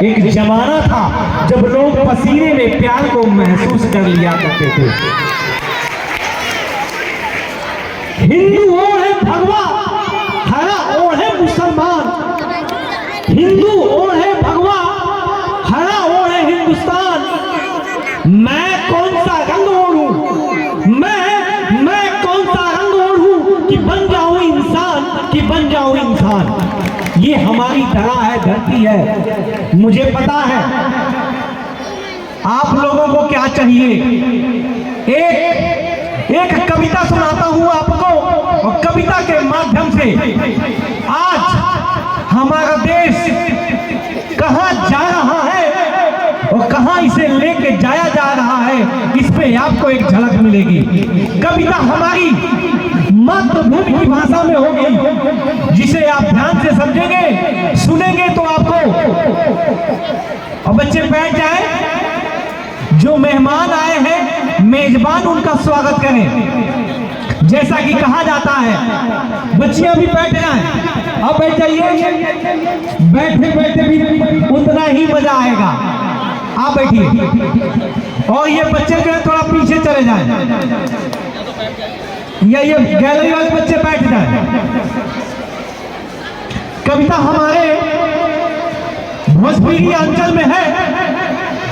एक जमाना था जब लोग पसीने में प्यार को महसूस कर लिया करते थे। हिंदू ओढ़े भगवा, हरा ओढ़े मुसलमान। हिंदू ओढ़े भगवा, हरा ओढ़े हिंदुस्तान। मैं कौन सा रंग ओढ़ूं, मैं कौन सा रंग ओढ़ूं कि बन जाऊं इंसान, कि बन जाऊं इंसान। ये हमारी धरा है, धरती है। मुझे पता है आप लोगों को क्या चाहिए। एक कविता सुनाता हूं आपको, और कविता के माध्यम से आज हमारा देश कहां जा रहा है और कहां इसे लेके जाया जा रहा है, इस पे आपको एक झलक मिलेगी। कविता हमारी मातृभूमि की भाषा में होगी, जिसे आप ध्यान से समझेंगे, सुनेंगे तो आपको। और बच्चे बैठ जाएं, जो मेहमान आए हैं मेजबान उनका स्वागत करें, जैसा कि कहा जाता है। बच्चियां भी बैठ जाएं, अब बैठ जाइए। बैठे बैठे भी उतना ही मजा आएगा। आप बैठिए। और ये बच्चे जो है थोड़ा पीछे चले जाएं, या ये गैलरी वाले बच्चे बैठ जाएं। कविता हमारे भोजपुरी अंचल में है,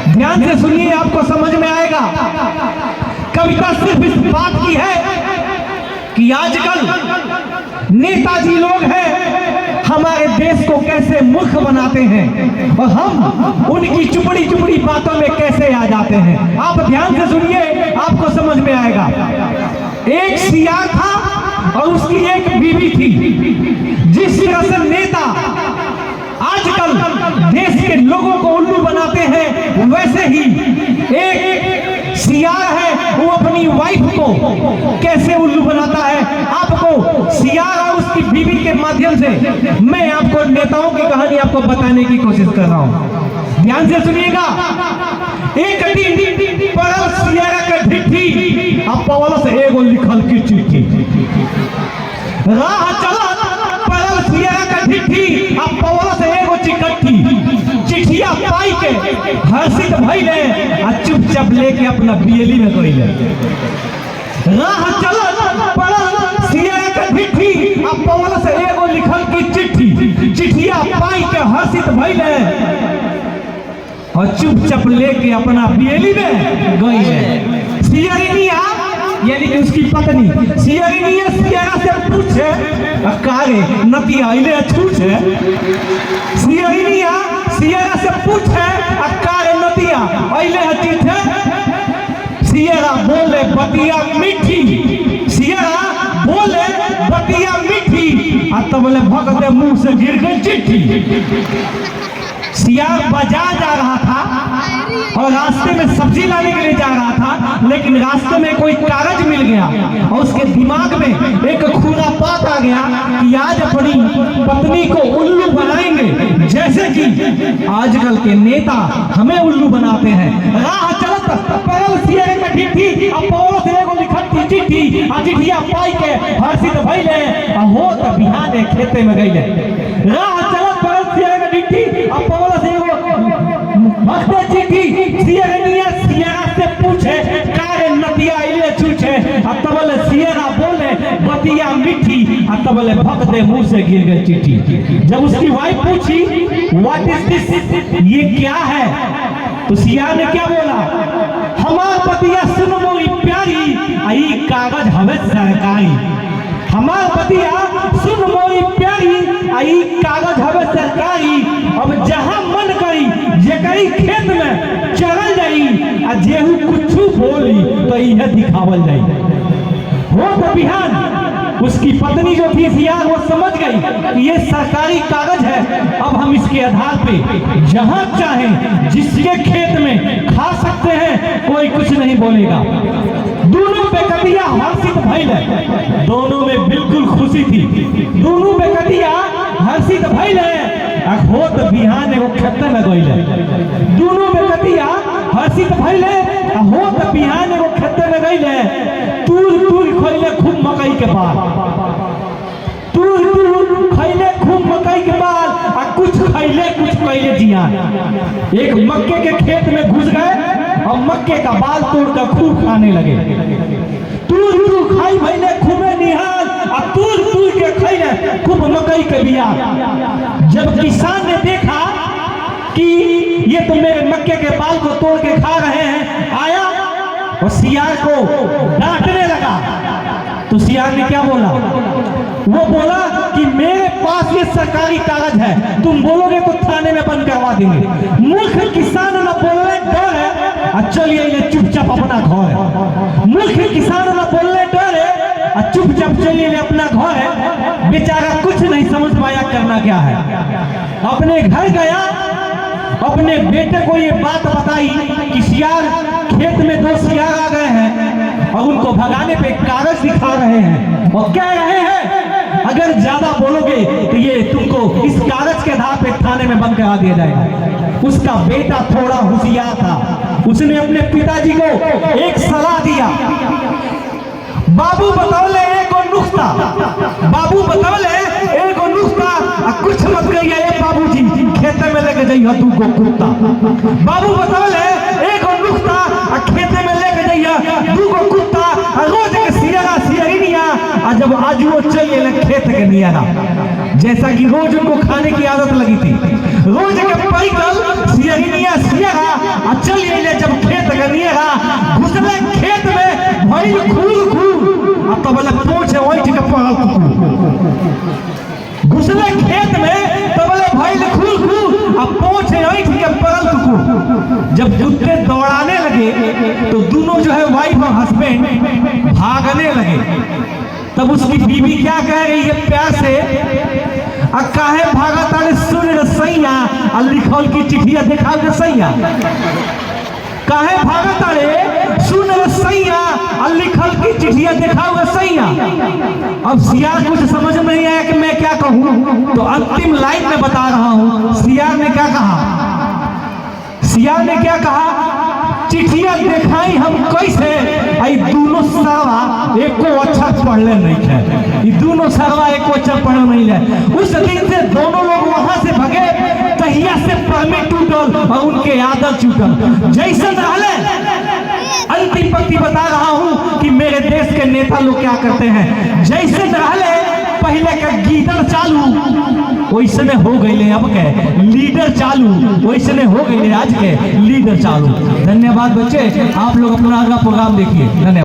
ध्यान से सुनिए, आपको समझ में आएगा। कविता सिर्फ इस बात की है कि आजकल नेताजी लोग हैं, हमारे देश को कैसे मूर्ख बनाते हैं और हम उनकी चुपड़ी चुपड़ी बातों में कैसे आ जाते हैं। आप ध्यान से सुनिए, आपको समझ में आएगा। एक सियार था और उसकी एक बीवी थी। जिस तरह से नेता आजकल देश के लोगों को उल्लू बनाते हैं, वैसे ही एक सियार है, वो अपनी वाइफ को कैसे उल्लू बनाता है। आपको सियार और उसकी बीवी के माध्यम से मैं आपको नेताओं की कहानी आपको बताने की कोशिश कर रहा हूं। ध्यान से सुनिएगा। एक दिन परल सियारा के ढिट्ठी अब पवल से एगो लिखल की चिट्ठी। राह चला परल सियारा का ढिट्ठी अब पवल से एगो चिकट्ठी। चिट्ठिया पाई के हर्षित भइले आ चुपचाप लेके अपना बियली में गइले। राह चला परल सियारा का ढिट्ठी अब पवल से एगो लिखल की चिट्ठी। चिट्ठिया पाई के हर्षित भइले और चुपचाप लेके अपना बियली में गई है। सियरिनिया यानी कि उसकी पत्नी सियरिनिया सियरा से पूछे, कारे नतिया इले छूछे। सियरिनिया सियरा से पूछे, कारे नतिया इले छूछे। सियरा बोले बतिया मीठी, सियरा बोले बतिया मीठी, आ तब बोले भगते मुंह से गिर गई चिट्ठी। सियार बाजार जा रहा था और रास्ते में सब्जी लाने के लिए जा रहा था, लेकिन रास्ते में कोई कागज मिल गया और उसके दिमाग में एक खुरापात आ गया कि आज अपनी पत्नी को उल्लू बनाएंगे, जैसे कि आजकल के नेता हमें उल्लू बनाते हैं। राह चलत परल सियारे का ढिट्ठी अब पौर से एगो लिखत की चिट्ठी। आ चिट्ठिया पाई के हर्षित भइले आ होत बिहाने खेते में गइले। राह चलत परल सियारे का ढिट्ठी अब पौर से एगो भक्ते चिट्ठी। सियरनिया सियरा से पूछे, कारे नतिया इले छूछे। आ तबले सियरा बोले बतिया मीठी, आ तबले भक्ते मुंह से गिर गई चिट्ठी। जब उसकी वाइफ पूछी व्हाट इज दिस, ये क्या है, तो सियार ने क्या बोला, हमार पतिया सुन मोरी प्यारी, आई कागज हवे सरकारी। हमार पतिया सुन मोरी प्यारी, आई कागज हवे सरकारी। अब जहां मन करी जेकरी खेत में चरल जाई, आ जेहू कुछ बोली तो यह दिखावल जाई। हो तो बिहान उसकी पत्नी जो थी सियार, वो समझ गई कि ये सरकारी कागज है। अब हम इसके आधार पे जहां चाहें जिसके खेत में खा सकते हैं, कोई कुछ नहीं बोलेगा। दोनों बेकतिया हर्षित भइले, दोनों में बिल्कुल खुशी थी। दोनों बेकतिया हर्षित भइले, होत बिहान एगो खेत में गइले। दोनों बेकतिया हर्षित भइले, होत बिहान एगो खेत में गइले। तूर तूर खोइले खूब मकई के पात, तूर तूर खैले खूब मकई के बाल आ कुछ खैले कुछ कैले जियान। एक मक्के के खेत में घुस गए और मक्के का बाल तोड़कर खूब खाने लगे। तूर खाई भैले खूबे निहाल आ तूर के खैले खूब मकई के बिया। जब किसान ने देखा कि ये तो मेरे मक्के के बाल को तोड़ के खा रहे हैं, आया और सियार को डांटने लगा। तो सियार ने क्या बोला? वो बोला कि मेरे पास ये सरकारी कागज है, तुम बोलोगे तो थाने में बंद करवा देंगे। मूर्ख किसान न बोलने डर है, चलिए ये चुपचाप अपना घर है। मूर्ख किसान न बोलने डर है, चुपचाप चलिए अपना घर है। बेचारा कुछ नहीं समझ पाया करना क्या है। अपने घर गया, अपने बेटे को ये बात बताई कि सियार खेत में 2 सियार आ गए हैं और उनको भगाने पे कागज दिखा रहे हैं और कह रहे हैं अगर ज्यादा बोलोगे तो ये तुमको इस कागज के आधार पे थाने में बंद करा दिया जाएगा। उसका बेटा थोड़ा होशियार था, उसने अपने पिताजी को एक सलाह दिया। बाबू बतौले एगो नुस्खा, बाबू बतौले एगो नुस्खा, कुछ मत करिए बाबूजी, खेते में लेके जाइए 2 गो कुत्ता। बाबू बतौले एगो नुस्खा, खेते में लेके जाइए 2 गो कुत्ता, रोज के सियारा सियरिनिया, जब आज वो चलिए खेत के नियारा। जैसा कि रोज उनको खाने की आदत लगी थी, रोज के पैदल सियरिनिया सियारा चलिए जब खेत के नियारा घुसले खेत में भइल खूब अब तो बोले पूछे वही के पड़ल घुसले खेत में तो बोले भइल खूब अब पूछे वही के पड़ल कुकुर। जब कुत्ते दौड़ाने लगे तो दोनों जो है वाइफ और हस्बैंड भागने लगे। तब उसकी बीवी क्या कह रही है प्यार से, काहे भागा तारे सुन रसैया लिखल की चिट्ठिया देखा रसैया, काहे भागा तारे सुन रसैया लिखल की चिट्ठिया दिखाओ रसैया। अब सियार कुछ समझ में नहीं आया कि मैं क्या कहूं, तो अंतिम लाइन में बता रहा हूं सियार ने क्या कहा। सियार ने क्या कहा, चिट्ठिया दिखाई हम कैसे, आई दोनों सावा एको अक्षर पढ़ले नहीं है, ये दोनों सावा एको अक्षर पढ़ नहीं है। उस दिन से दोनों लोग वहां से भगे, तहिया से परमिट टूटल और उनके आदत छूटल। जैसे रहले अंतिम पंक्ति बता रहा हूं कि मेरे देश के नेता लोग क्या करते हैं, जैसे रहले पहले का गीदड़ चालू वैसने हो गए, अब के लीडर चालू वैसने हो गए, आज के लीडर चालू। धन्यवाद बच्चे, आप लोग अपना अगला प्रोग्राम देखिए। धन्यवाद।